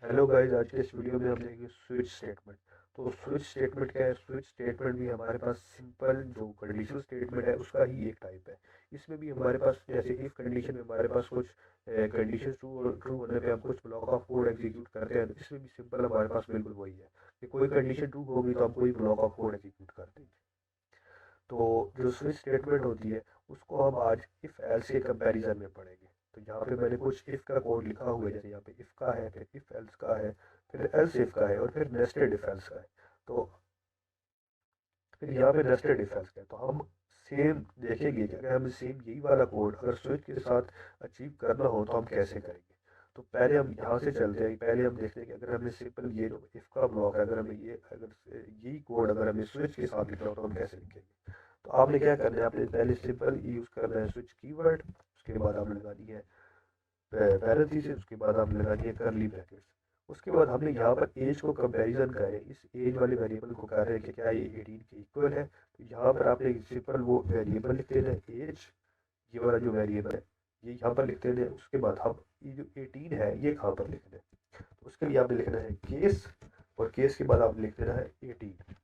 Hello guys, आज के इस वीडियो में हम देखेंगे स्विच स्टेटमेंट। तो स्विच स्टेटमेंट क्या है? स्विच स्टेटमेंट भी हमारे पास सिंपल जो कंडीशनल स्टेटमेंट है उसका ही एक टाइप है। इसमें भी हमारे पास जैसे इफ कंडीशन में हमारे पास कुछ कंडीशन ट्रू होने पे हम कुछ ब्लॉक ऑफ कोड एग्जीक्यूट करते हैं, तो इसमें भी सिंपल हमारे पास बिल्कुल वही है कि कोई कंडीशन ट्रू होगी तो हम कोई ब्लॉक ऑफ कोड एग्जीक्यूट कर देंगे। तो जो स्विच स्टेटमेंट होती है उसको हम आज इफ एल्स के कंपैरिजन में पढ़ेंगे। तो यहाँ पे मैंने कुछ इफ का कोड लिखा हुआ है, जैसे यहाँ पे इफ का है, फिर इफ एल्स का है, फिर एल्स इफ का है, और फिर नेस्टेड इफ एल्स का है। तो फिर यहाँ पे नेस्टेड इफ एल्स का है, तो हम सेम देखेंगे कि अगर हमें सेम यही वाला कोड अगर स्विच के साथ अचीव करना हो तो हम कैसे करेंगे। तो पहले हम यहाँ से चलते हैं, पहले हम देखते हैं कि अगर हमें सिंपल ये जो इफ का ब्लॉक है, अगर हमें ये अगर यही कोड अगर हमें स्विच के साथ लिखना हो तो हम कैसे लिखेंगे। तो आपने क्या करना है, आपने पहले सिंपल यूज करना है स्विच कीवर्ड, उसके बाद आपने लगानी है पैरेंथेसिस, उसके बाद आपने लगानी है करली ब्रैकेट्स। उसके बाद हमने यहाँ पर एज को कंपैरिजन का है, इस एज वाले वेरिएबल को कह रहे हैं कि क्या ये 18 के इक्वल है। तो यहाँ पर आपने सिंपल वो वेरिएबल लिख देना है एज, ये वाला जो वेरिएबल है ये यहाँ पर लिख देना है। उसके बाद हम ये जो 18 है ये कहाँ पर लिखना है, तो उसके लिए आपने लिखना है केस, और केस के बाद आपने लिख देना है 18।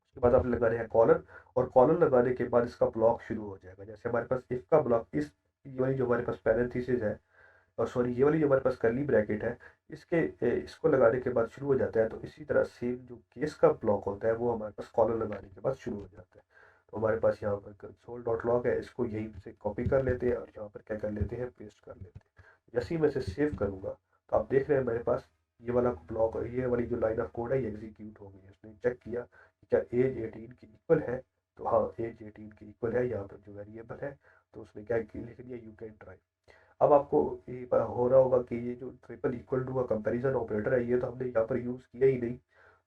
उसके बाद आपने लगाने हैं कॉलन, और कॉलन लगाने के बाद इसका ब्लॉक शुरू हो जाएगा। जैसे हमारे पास इफ का ब्लॉक इस ये वाली जो हमारे पास पैरेंथेसिस है, और सॉरी ये वाली जो हमारे पास करली ब्रैकेट है, इसको लगाने के बाद शुरू हो जाता है। तो इसी तरह सेम जो केस का ब्लॉक होता है वो हमारे पास कॉलन लगाने के बाद शुरू हो जाता है। तो हमारे पास यहाँ पर कंसोल डॉट लॉग है, इसको यहीं से कॉपी कर लेते हैं और यहाँ पर क्या कर लेते हैं, पेस्ट कर लेते हैं। जैसे ही मैं इसे सेव करूँगा तो आप देख रहे हैं मेरे पास ये वाला ब्लॉक, ये वाली जो लाइन ऑफ कोड है ये एग्जीक्यूट हो गई है। उसने चेक किया कि क्या एज 18 की इक्वल है, तो हाँ एज 18 की इक्वल है यहाँ पर जो वेरिएबल है। तो उसने क्या लिख दिया, यू कैन ट्राई। अब आपको ये हो रहा होगा कि ये जो ट्रिपल इक्वल टू का कंपैरिजन ऑपरेटर है ये तो हमने यहाँ पर यूज़ किया ही नहीं।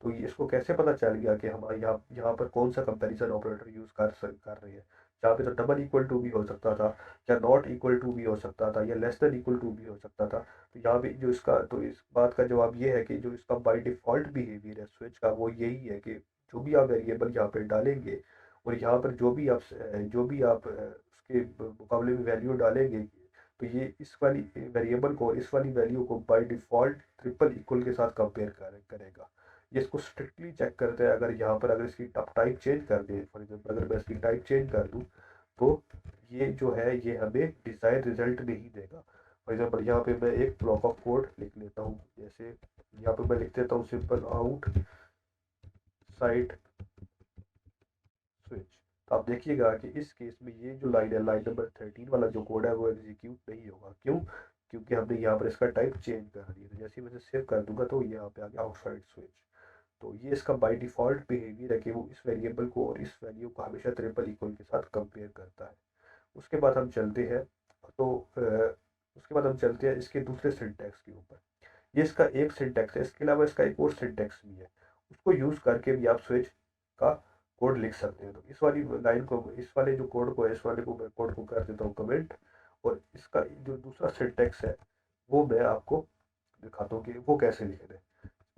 तो ये इसको कैसे पता चल गया कि हम यहाँ यहाँ पर कौन सा कंपैरिजन ऑपरेटर यूज़ कर रहे हैं। जहाँ पे तो डबल इक्वल टू भी हो सकता था, या नॉट इक्वल टू भी हो सकता था, या लेस देन इक्वल टू भी हो सकता था। तो यहाँ पे जो इसका तो इस बात का जवाब ये है कि जो इसका बाय डिफ़ॉल्ट बिहेवियर है स्विच का वो यही है कि जो भी आप वेरिएबल यहाँ पे डालेंगे, और यहाँ पर जो भी आप उसके मुकाबले में वैल्यू डालेंगे, तो ये इस वाली वेरिएबल को इस वाली वैल्यू को बाय डिफ़ॉल्ट ट्रिपल इक्वल के साथ कंपेयर करेगा। ये इसको स्ट्रिक्टली चेक करते हैं। अगर इसकी टाइप चेंज कर दें, फॉर एग्जांपल अगर मैं इसकी टाइप चेंज कर दूं, तो ये जो है ये हमें डिजायर्ड रिजल्ट नहीं देगा। फॉर एग्जांपल यहाँ पे मैं एक ब्लॉक ऑफ कोड लिख लेता हूँ, जैसे यहाँ पे मैं लिख देता हूँ सिंपल आउट साइड स्विच। तो आप देखिएगा कि इस केस में ये जो लाइन है, लाइन नंबर 13 वाला जो कोड है वो एग्जीक्यूट नहीं होगा। क्यों? क्योंकि हमने यहाँ पर इसका टाइप चेंज कर दिया। तो जैसे ही मैं सेव कर दूंगा तो ये यहाँ पे आ गया आउटसाइड स्विच। तो ये इसका बाय डिफ़ॉल्ट बिहेवियर है कि वो इस वेरिएबल को और इस वैल्यू को हमेशा ट्रिपल इक्वल के साथ कंपेयर करता है। उसके बाद हम चलते हैं, तो उसके बाद हम चलते हैं इसके दूसरे सिंटैक्स के ऊपर। ये इसका एक सिंटैक्स है, इसके अलावा इसका एक और सिंटैक्स भी है। उसको यूज़ करके भी आप स्विच का कोड लिख सकते हैं। तो इस वाली लाइन को, इस वाले जो कोड को है, इस वाले को मैं कोड को कर देता हूँ कमेंट, और इसका जो दूसरा सिंटैक्स है वो मैं आपको दिखाता हूँ कि वो कैसे लिखना है।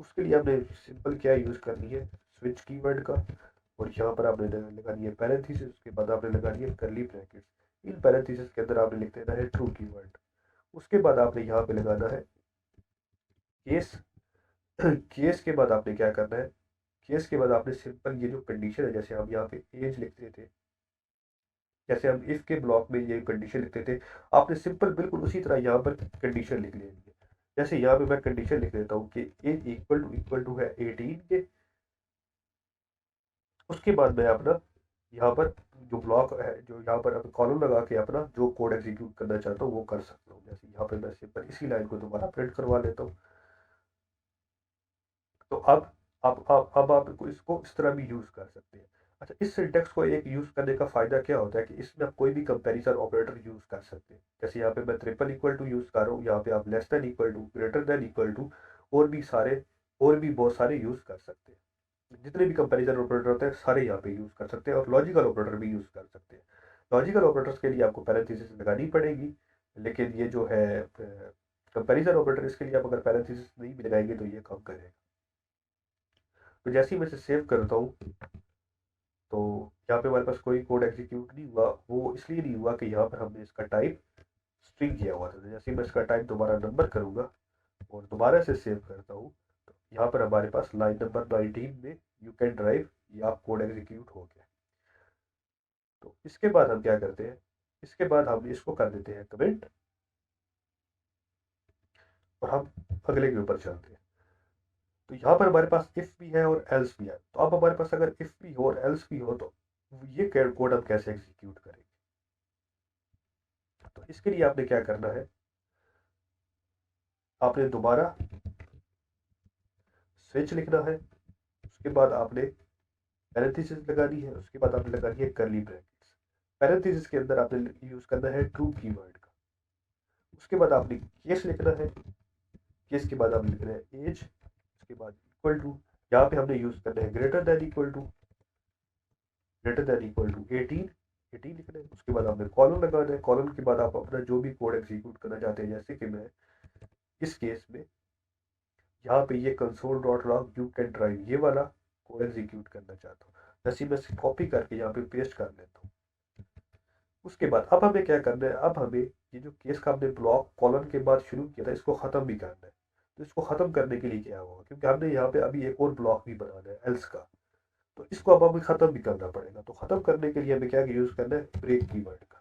उसके लिए आपने सिंपल क्या यूज़ करनी है, स्विच कीवर्ड का, और यहाँ पर आपने लगानी है पैरेंथेसिस, उसके बाद आपने लगानी है करली ब्रैकेट्स। इन पैरेंथेसिस के अंदर आपने लिख देना है ट्रू कीवर्ड। उसके बाद आपने यहाँ पे लगाना है केस। केस के बाद आपने क्या करना है, केस के बाद आपने सिंपल ये जो कंडीशन है, जैसे हम यहाँ पे एज लिखते थे, जैसे हम इफ के ब्लॉक में ये कंडीशन लिखते थे, आपने सिंपल बिल्कुल उसी तरह यहाँ पर कंडीशन लिख लेनी है। जैसे यहाँ पे मैं कंडीशन लिख देता हूँ कि एज इक्वल टू है 18 के। उसके बाद मैं अपना यहाँ पर जो ब्लॉक है, जो यहाँ पर अब कॉलम लगा के अपना जो कोड एग्जीक्यूट करना चाहता हूँ वो कर सकता हूँ। जैसे यहाँ पे मैं सिंपल इसी लाइन को दोबारा प्रिंट करवा लेता हूँ। तो अब आप इसको इस तरह भी यूज़ कर सकते हैं। अच्छा, इस सिंटेक्स को एक यूज़ करने का फ़ायदा क्या होता है कि इसमें आप कोई भी कंपैरिजन ऑपरेटर यूज़ कर सकते हैं। जैसे यहाँ पे मैं ट्रिपल इक्वल टू यूज़ कर रहा हूँ, यहाँ पे आप less than equal to, greater than equal to, और भी सारे और भी बहुत सारे यूज़ कर सकते हैं। जितने भी कंपैरिजन ऑपरेटर होते हैं सारे यहाँ पे यूज़ कर सकते हैं, और लॉजिकल ऑपरेटर भी यूज़ कर सकते हैं। लॉजिकल ऑपरेटर्स के लिए आपको पैरेंथेसिस लगानी पड़ेगी, लेकिन ये जो है कंपैरिजन ऑपरेटर, इसके लिए आप अगर पैरेंथेसिस नहीं भी लगाएंगे तो ये काम करेगा। तो जैसे ही मैं इसे सेव करता हूँ, तो यहाँ पे हमारे पास कोई कोड एग्जीक्यूट नहीं हुआ। वो इसलिए नहीं हुआ कि यहाँ पर हमने इसका टाइप स्ट्रिंग किया हुआ था। तो जैसे ही मैं इसका टाइप दोबारा नंबर करूँगा और दोबारा से सेव करता हूँ, तो यहाँ पर हमारे पास लाइन नंबर 19 में यू कैन ड्राइव या कोड एग्जीक्यूट हो गया। तो इसके बाद हम क्या करते हैं, इसके बाद हम इसको कर देते हैं कमेंट और हम अगले के ऊपर चलते हैं। तो यहाँ पर हमारे पास इफ भी है और एल्स भी है। तो अब हमारे पास अगर इफ भी हो और एल्स भी हो तो ये कोड हम कैसे एग्जीक्यूट करेंगे। तो इसके लिए आपने क्या करना है, आपने दोबारा स्विच लिखना है, उसके बाद आपने पैरेंथेसिस लगानी है, उसके बाद आपने लगानी है कर्ली ब्रैकेट्स। पैरेंथेसिस के अंदर आपने यूज करना है ट्रू कीवर्ड का। उसके बाद आपने केस लिखना है, केस के बाद आपने लिखना है एज, उसके बाद इक्वल टू, यहाँ पे हमने यूज करना है greater than equal to, greater than equal to 18 लिखना है। उसके बाद आपने कॉलन लगाना है, कॉलन के बाद आप अपना जो भी कोड एग्जीक्यूट करना चाहते हैं, जैसे कि मैं इस केस में यहाँ पे ये console dot log you can drive ये वाला कोड एग्जीक्यूट करना चाहता हूँ। जैसे मैं इसे कॉपी करके यहाँ पे पेस्ट कर लेता हूँ। उसके बाद अब हमें क्या करना है, अब हमें ये जो केस का हमने ब्लॉक कॉलन के बाद शुरू किया था इसको ख़त्म भी करना है। तो इसको ख़त्म करने के लिए क्या होगा, क्योंकि हमने यहाँ पे अभी एक और ब्लॉक भी बनाना है एल्स का, तो इसको अब हमें ख़त्म भी करना पड़ेगा। तो ख़त्म करने के लिए हमें क्या यूज़ करना है, ब्रेक कीवर्ड का।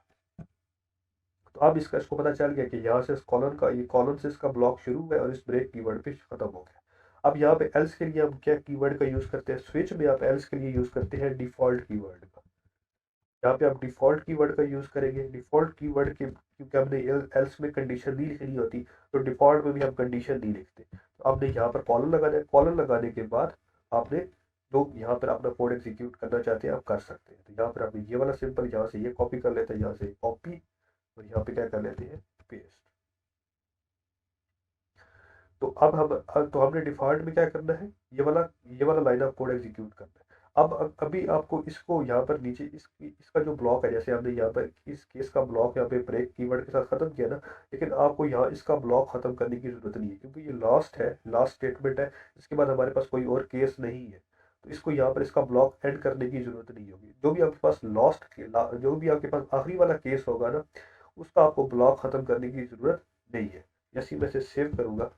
तो अब इसको पता चल गया कि यहाँ से इस कॉलन का, ये कॉलन से इसका ब्लॉक शुरू हुआ है और इस ब्रेक कीवर्ड पे खत्म हो गया। अब यहाँ पे एल्स के लिए हम क्या कीवर्ड का यूज करते हैं, स्विच में आप एल्स के लिए यूज करते हैं डिफॉल्ट कीवर्ड का। यहाँ पे आप डिफॉल्ट कीवर्ड का यूज करेंगे। डिफॉल्ट कीवर्ड के क्योंकि हमने एल्स में कंडीशन नहीं लिखनी होती, तो डिफॉल्ट में भी हम कंडीशन नहीं लिखते। तो आपने यहाँ पर कॉलन लगाना है, कॉलन लगाने के बाद आपने जो यहाँ पर अपना कोड एग्जीक्यूट करना चाहते हैं आप कर सकते हैं। तो यहाँ पर आपने ये वाला सिंपल यहाँ से ये कॉपी कर लेते हैं, यहाँ से कॉपी और यहाँ पे क्या कर लेते हैं पेस्ट। तो अब तो हमने डिफॉल्ट में क्या करना है, ये वाला लाइन ऑफ कोड एग्जीक्यूट करना है। अब अभी आपको इसको यहाँ पर नीचे इसका जो ब्लॉक है, जैसे हमने यहाँ पर इस केस का ब्लॉक यहाँ पे ब्रेक कीवर्ड के साथ खत्म किया ना, लेकिन आपको यहाँ इसका ब्लॉक खत्म करने की जरूरत नहीं है, क्योंकि ये लास्ट है, लास्ट स्टेटमेंट है। इसके बाद हमारे पास कोई और केस नहीं है, तो इसको यहाँ पर इसका ब्लॉक एंड करने की जरूरत नहीं होगी। जो भी आपके पास जो भी आपके पास आखिरी वाला केस होगा ना, उसका आपको ब्लॉक खत्म करने की जरूरत नहीं है। जैसे मैं इसे सेव करूंगा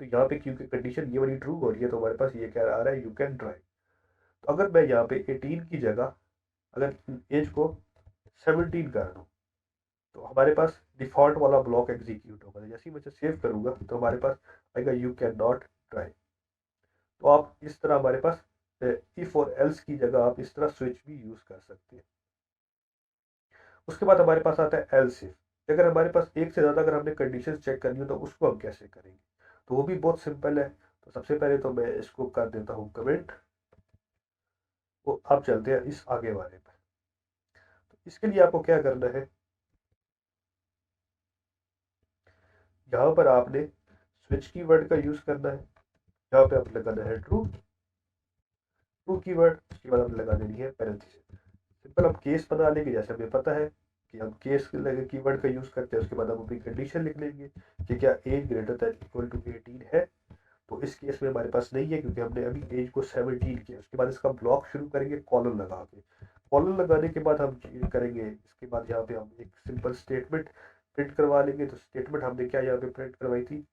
तो यहाँ पे क्योंकि कंडीशन ये वाली ट्रू हो रही है, तो हमारे पास ये क्या आ रहा है, यू कैन ड्राइव। तो अगर मैं यहाँ पे 18 की जगह अगर एज को 17 कर दूँ, तो हमारे पास डिफॉल्ट वाला ब्लॉक एग्जीक्यूट होगा। जैसे ही मैं इसे सेव करूंगा तो हमारे पास आएगा यू कैन नॉट ड्राइव। तो आप इस तरह हमारे पास इफ और एल्स की जगह आप इस तरह स्विच भी यूज कर सकते हैं। उसके बाद हमारे पास आता है एल्स इफ। अगर हमारे पास एक से ज़्यादा अगर हमने कंडीशन चेक करनी हो तो उसको हम कैसे करेंगे, तो वो भी बहुत सिंपल है। तो सबसे पहले तो मैं इसको कर देता हूँ कमेंट। वो अब चलते हैं इस आगे वाले पर। तो इसके लिए आपको क्या करना है, यहाँ पर आपने स्विच कीवर्ड का यूज करना है। यहाँ पे आपने लगाना है ट्रू, ट्रू कीवर्ड। उसके बाद आपने लगा देनी है पैरेंथेसिस। सिंपल हम केस बना लेंगे, जैसे हमें पता है कि हम केस कीवर्ड का यूज करते हैं। उसके बाद हम अपनी कंडीशन लिख लेंगे कि क्या age greater than equal to 18 है। तो इस केस में हमारे पास नहीं है, क्योंकि हमने अभी एज को 17 किया। उसके बाद इसका ब्लॉक शुरू करेंगे कॉलन लगा के। कॉलन लगाने के बाद हम करेंगे, इसके बाद यहाँ पे हम एक सिंपल स्टेटमेंट प्रिंट करवा लेंगे। तो स्टेटमेंट हमने क्या यहाँ पे प्रिंट करवाई थी,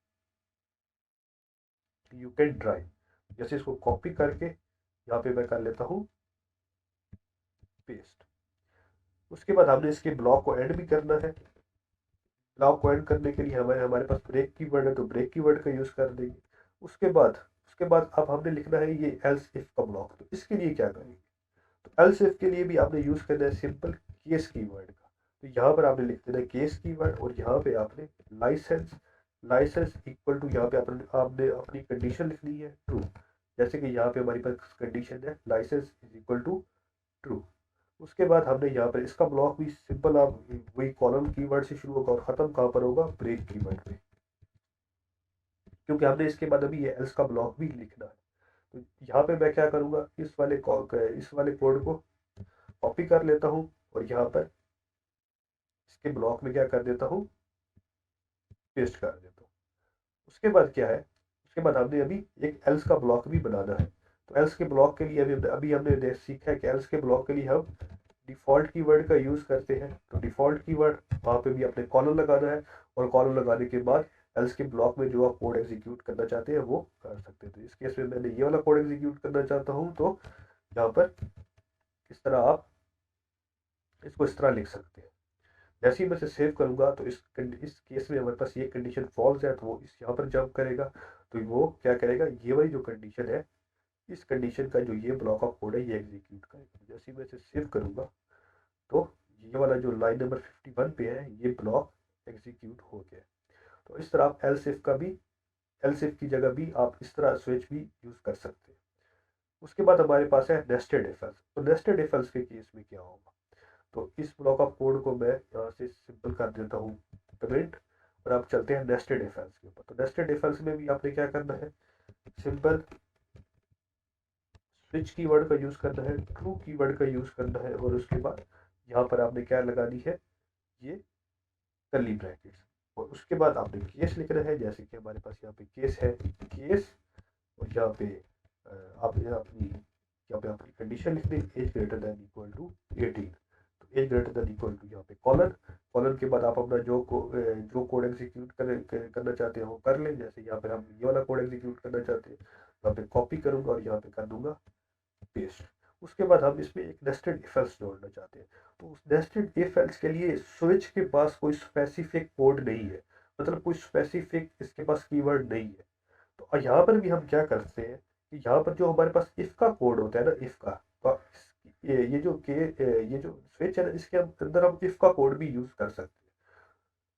यू कैन ड्राइव। जैसे इसको कॉपी करके यहाँ पे मैं कर लेता हूँ पेस्ट। उसके बाद हमने इसके ब्लॉक को ऐड भी करना है। ब्लॉक को ऐड करने के लिए हमारे हमारे पास ब्रेक कीवर्ड है, तो ब्रेक कीवर्ड का यूज कर देंगे। उसके बाद अब हमने लिखना है ये एल्स इफ का ब्लॉक। तो इसके लिए क्या करेंगे, तो एल्स इफ के लिए भी आपने यूज करना है सिंपल केस कीवर्ड का। तो यहाँ पर आपने लिख देना है केस कीवर्ड और यहाँ पे आपने लाइसेंस, लाइसेंस इक्वल टू, यहाँ पे आपने अपनी कंडीशन लिखनी है ट्रू। जैसे कि यहाँ पे हमारी पास कंडीशन है licence is equal to true. उसके बाद हमने यहाँ पर इसका ब्लॉक भी सिंपल आप वही कॉलम कीवर्ड से शुरू होगा और खत्म कहाँ पर होगा, ब्रेक कीवर्ड पे, क्योंकि हमने इसके बाद अभी ये एल्स का ब्लॉक भी लिखना है। तो यहाँ पे मैं क्या करूँगा, इस वाले कोड को कॉपी कर लेता हूँ और यहाँ पर इसके ब्लॉक में क्या कर देता हूँ, पेस्ट कर देता हूँ। उसके बाद क्या है, उसके बाद हमने अभी एक एल्स का ब्लॉक भी बनाना है। तो एल्स के ब्लॉक के लिए अभी हमने सीखा है कि एल्स के ब्लॉक के लिए हम डिफ़ॉल्ट कीवर्ड का यूज़ करते हैं। तो डिफ़ॉल्ट कीवर्ड वहाँ पे भी अपने कॉलम लगाना है और कॉलम लगाने के बाद एल्स के ब्लॉक में जो आप कोड एग्जीक्यूट करना चाहते हैं वो कर सकते हैं। तो इस केस में मैंने ये वाला कोड एग्जीक्यूट करना चाहता हूँ, तो यहाँ पर इस तरह आप इसको इस तरह लिख सकते हैं। जैसे ही मैं इसे सेव करूंगा तो इस केस में हमारे पास ये कंडीशन फॉल्स है, तो वो इस यहाँ पर जंप करेगा। तो वो क्या करेगा, ये वाली जो कंडीशन है, इस कंडीशन का जो ये ब्लॉक ऑफ कोड है ये एग्जीक्यूट करेगा। जैसे ही मैं इसे सेव करूंगा तो ये वाला जो लाइन नंबर 51 पे है ये ब्लॉक एग्जीक्यूट हो गया। तो इस तरह आप एल्स इफ का भी, एल्स इफ की जगह भी आप इस तरह स्विच भी यूज कर सकते हैं। उसके बाद हमारे पास है नेस्टेड इफ एल्स। तो नेस्टेड इफ एल्स के केस में क्या होगा, तो इस ब्लॉक ऑफ कोड को मैं यहाँ से सिंपल कर देता हूँ कमेंट, और आप चलते हैं नेस्टेड इफ एल्स के ऊपर। तो नेस्टेड इफ एल्स में भी आपने क्या करना है, सिंपल स्विच कीवर्ड का यूज करना है, ट्रू कीवर्ड का यूज करना है, और उसके बाद यहाँ पर आपने क्या लगानी है, ये कर्ली ब्रैकेट्स, और उसके बाद आपने केस लिखना है। जैसे कि हमारे पास यहाँ पे केस है, केस, और यहाँ पे आप यहाँ पे अपनी कंडीशन लिख दें, age greater than equal to 18। तो age greater than equal to यहाँ पे कॉलन, कॉलन के बाद आप अपना जो कोड एग्जीक्यूट करना चाहते हैं वो कर लें। जैसे यहाँ पे हम ये वाला कोड एग्जीक्यूट करना चाहते हैं, यहाँ पे कॉपी करूंगा और यहाँ पे कर दूंगा पेस्ट। उसके बाद हम इसमें एक नेस्टेड इफ एल्स जोड़ना चाहते हैं। तो उस नेस्टेड इफ एल्स के लिए स्विच के पास कोई स्पेसिफिक कोड नहीं है, मतलब कोई स्पेसिफिक इसके पास कीवर्ड नहीं है। तो यहाँ पर भी हम क्या करते हैं कि यहाँ पर जो हमारे पास इफ का कोड होता है ना, इफ का, तो ये जो स्विच है ना, इसके अंदर हम इफ का कोड भी यूज कर सकते हैं।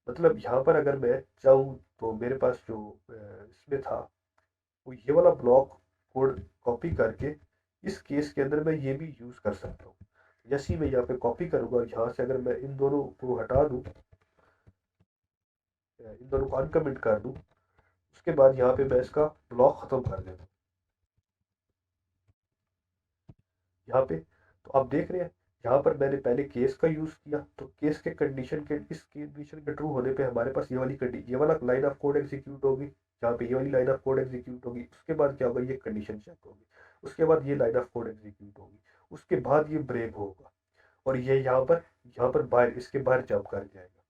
मतलब यहाँ पर अगर मैं चाहूँ तो मेरे पास जो इसमें था, वो ये वाला ब्लॉक कोड कॉपी करके इस केस के अंदर मैं ये भी यूज कर सकता हूँ। जैसे ही मैं यहाँ पे कॉपी करूंगा और यहाँ से अगर मैं इन दोनों को हटा दूं, इन दोनों को अनकमेंट कर दूं, उसके बाद यहाँ पे मैं इसका ब्लॉक खत्म कर देता हूँ यहाँ पे। तो आप देख रहे हैं यहाँ पर मैंने पहले केस का यूज किया, तो केस के कंडीशन के, इस कंडीशन के ट्रू होने पे हमारे पास ये वाला लाइन ऑफ कोड एग्जीक्यूट होगी, यहाँ पे ये वाली लाइन ऑफ कोड एग्जीक्यूट होगी। उसके बाद क्या होगा, ये कंडीशन चेक होगी, उसके बाद ये लाइन ऑफ कोड एग्जीक्यूट होगी, उसके बाद ये ब्रेक होगा, और ये यहाँ पर बाहर, इसके बाहर जंप कर जाएगा।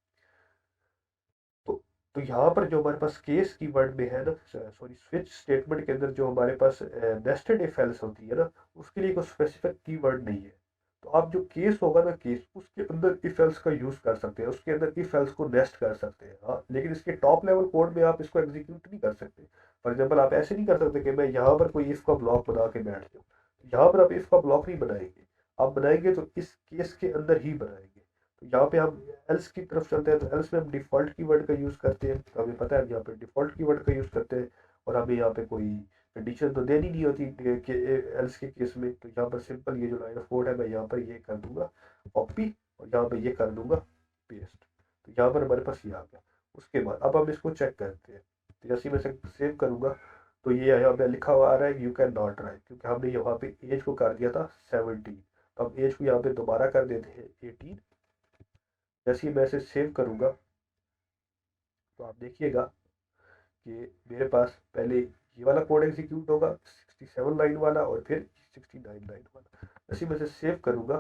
तो तो यहाँ पर जो हमारे पास केस की वर्ड में है ना, सॉरी स्विच स्टेटमेंट के अंदर जो हमारे पास नेस्टेड इफ एल्स होती है ना, उसके लिए कोई स्पेसिफिक की वर्ड नहीं है। तो आप जो केस होगा ना, केस, उसके अंदर इफ एल्स का यूज कर सकते हैं, उसके अंदर इफ एल्स को नेस्ट कर सकते हैं। हाँ, लेकिन इसके टॉप लेवल कोड में आप इसको एग्जीक्यूट नहीं कर सकते। फॉर एग्जाम्पल आप ऐसे नहीं कर सकते कि मैं यहाँ पर कोई इफ का ब्लॉक बना के बैठ जाऊँ। यहाँ पर आप इफ का ब्लॉक नहीं बनाएंगे, आप बनाएंगे तो इस केस के अंदर ही बनाएंगे। तो यहाँ पे हम एल्स की तरफ चलते हैं। तो एल्स में हम डिफ़ॉल्ट कीवर्ड का यूज़ करते हैं, तो हमें पता है हम यहाँ पे डिफ़ॉल्ट कीवर्ड का यूज़ करते हैं, और हमें यहाँ पे कोई कंडीशन तो देनी नहीं होती कि एल्स के केस में। तो यहाँ पर सिंपल ये जो लाइन ऑफ कोड है, मैं यहाँ पर ये कर दूंगा कॉपी, और यहाँ पे ये कर दूंगा पेस्ट। तो यहाँ पर हमारे पास ये आ गया। उसके बाद अब हम इसको चेक करते हैं। तो जैसे ही मैं सेव करूंगा तो ये यहाँ पे लिखा हुआ आ रहा है, यू कैन नॉट ड्राइव, क्योंकि हमने यहाँ पे एज को कर दिया था 17। तो हम एज को यहाँ पे दोबारा कर देते हैं 18। जैसे ही मैं इसे सेव करूंगा तो आप देखिएगा कि मेरे पास पहले ये वाला कोड एग्जीक्यूट होगा 67 लाइन वाला, और फिर 69 लाइन वाला। जैसे ही मैं इसे सेव करूंगा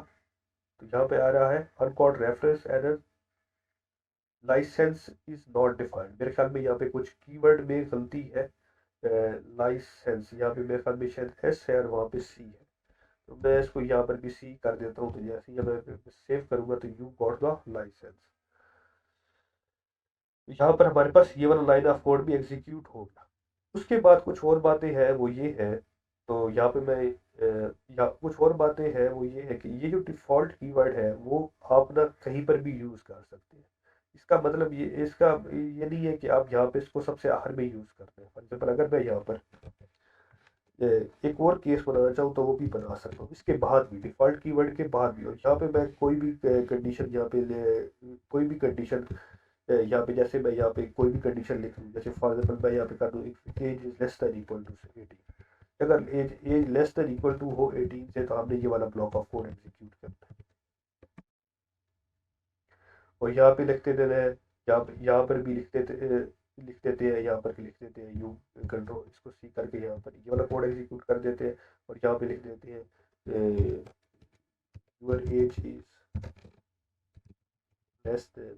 तो यहाँ पे आ रहा है uncaught reference error, license is not defined. मेरे ख्याल में यहाँ पे कुछ कीवर्ड में गलती है। लाइसेंस यहाँ पे मेरे ख्याल में शायद एस है और वहाँ पे सी है, तो मैं इसको यहाँ पर भी सी कर देता हूँ। तो जैसे ही मैं सेव करूंगा तो यू गॉट द लाइसेंस, यहाँ पर हमारे पास ये वाला लाइन ऑफ कोड भी एग्जीक्यूट होगा। उसके बाद कुछ और बातें हैं, वो ये है, तो यहाँ पे मैं या कुछ और बातें हैं, वो ये है कि ये जो डिफ़ॉल्ट कीवर्ड है वो आप ना कहीं पर भी यूज़ कर सकते हैं। इसका मतलब ये नहीं है कि आप यहाँ पे इसको सबसे आखिर में यूज़ करते हैं। फॉर एग्जाम्पल अगर मैं यहाँ पर एक और केस बनाना चाहूँ तो वो भी बना सकता हूँ, इसके बाद भी डिफ़ॉल्ट कीवर्ड के बाद भी। और यहाँ पे मैं कोई भी कंडीशन यहाँ पे कोई भी कंडीशन यहाँ पे, जैसे मैं यहाँ पे कोई भी कंडीशन लिख लूँ, जैसे फॉर एग्जाम्पल मैं यहाँ पे कर दूँ age is less than equal to 18। अगर age age less than equal to हो 18 से, तो हमने ये वाला ब्लॉक ऑफ कोड एग्जीक्यूट करना है। और यहाँ पे लिखते देना है, यहाँ पर भी लिख देते हैं, यहाँ पर भी लिख देते हैं यू कंट्रोल, इसको सी करके यहाँ पर ये वाला कोड एग्जीक्यूट कर देते हैं, और यहाँ पे लिख देते हैं your age is less than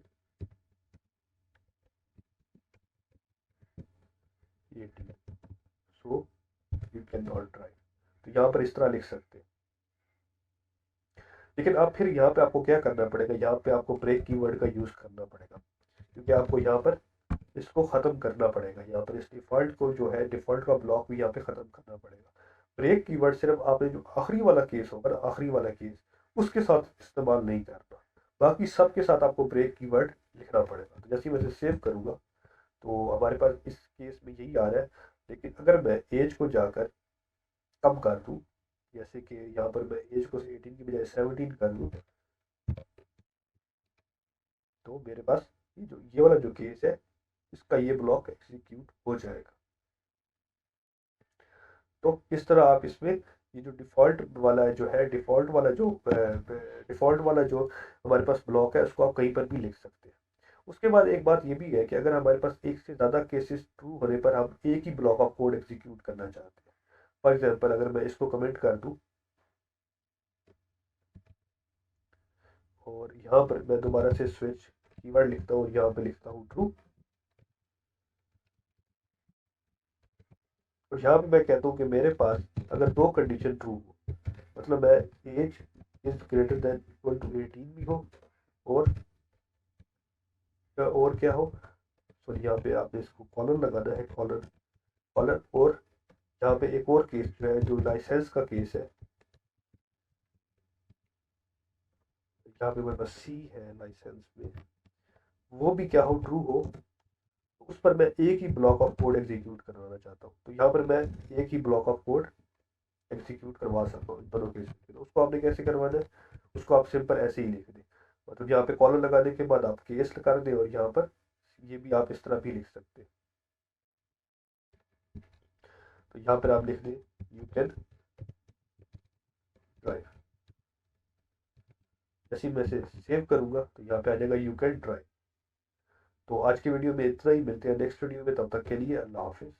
18, so you can not drive. तो यहाँ पर इस तरह लिख सकते हैं। लेकिन अब फिर यहाँ पे आपको क्या करना पड़ेगा, यहाँ पे आपको ब्रेक कीवर्ड का यूज़ करना पड़ेगा, क्योंकि आपको यहाँ पर इसको ख़त्म करना पड़ेगा। यहाँ पर इस डिफ़ॉल्ट को जो है, डिफ़ॉल्ट का ब्लॉक भी यहाँ पे ख़त्म करना पड़ेगा। ब्रेक कीवर्ड सिर्फ आपने जो आखिरी वाला केस होगा ना, आखिरी वाला केस, उसके साथ इस्तेमाल नहीं करना, बाकी सब के साथ आपको ब्रेक कीवर्ड लिखना पड़ेगा। तो जैसे ही मैं इसे सेव करूँगा तो हमारे पास इस केस में यही आ रहा है। लेकिन अगर मैं एज को जाकर कम कर दूँ, जैसे कि यहाँ पर मैं एज को 18 की बजाय 17 कर दूँ, तो मेरे पास ये वाला जो केस है, इसका ये ब्लॉक एग्जीक्यूट हो जाएगा। तो इस तरह आप इसमें ये जो डिफ़ॉल्ट वाला जो है, डिफ़ॉल्ट वाला जो हमारे पास ब्लॉक है, उसको आप कहीं पर भी लिख सकते हैं। उसके बाद एक बात ये भी है कि अगर हमारे पास एक से ज़्यादा केसेस ट्रू होने पर हम एक ही ब्लॉक ऑफ कोड एग्जीक्यूट करना चाहते हैं। फॉर एग्जांपल अगर मैं इसको कमेंट कर दूं और यहाँ पर मैं दोबारा से स्विच कीवर्ड लिखता हूँ, यहाँ पे लिखता हूँ ट्रू, और यहाँ पे मैं कहता हूँ कि मेरे पास अगर दो कंडीशन ट्रू हो, मतलब मैं age is greater than equal to 18 भी हो, और क्या हो, सॉरी यहाँ पे आपने इसको कॉलर लगाना है, कॉलर कॉलर, और यहाँ पे एक और केस जो है, जो लाइसेंस का केस है, यहाँ पे मेरे पास सी है लाइसेंस में, वो भी क्या हो, ट्रू हो, तो उस पर मैं एक ही ब्लॉक ऑफ कोड एग्जीक्यूट करवाना चाहता हूँ। तो यहाँ पर मैं एक ही ब्लॉक ऑफ कोड एग्जीक्यूट करवा सकता हूँ दोनों केस में। तो उसको आपने कैसे करवाना है, उसको आप सिंपल ऐसे ही लिख दें, मतलब यहाँ पे कॉलर लगाने के बाद आप केस कर दें, और यहाँ पर ये भी आप इस तरह भी लिख सकते हैं। तो यहाँ पर आप लिख दें यू कैन ड्राइव। जैसे ही मैं इसे सेव करूँगा तो यहाँ पे आ जाएगा यू कैन ड्राइव। तो आज की वीडियो में इतना ही, मिलते हैं नेक्स्ट वीडियो में, तब तक के लिए अल्लाह हाफिज़।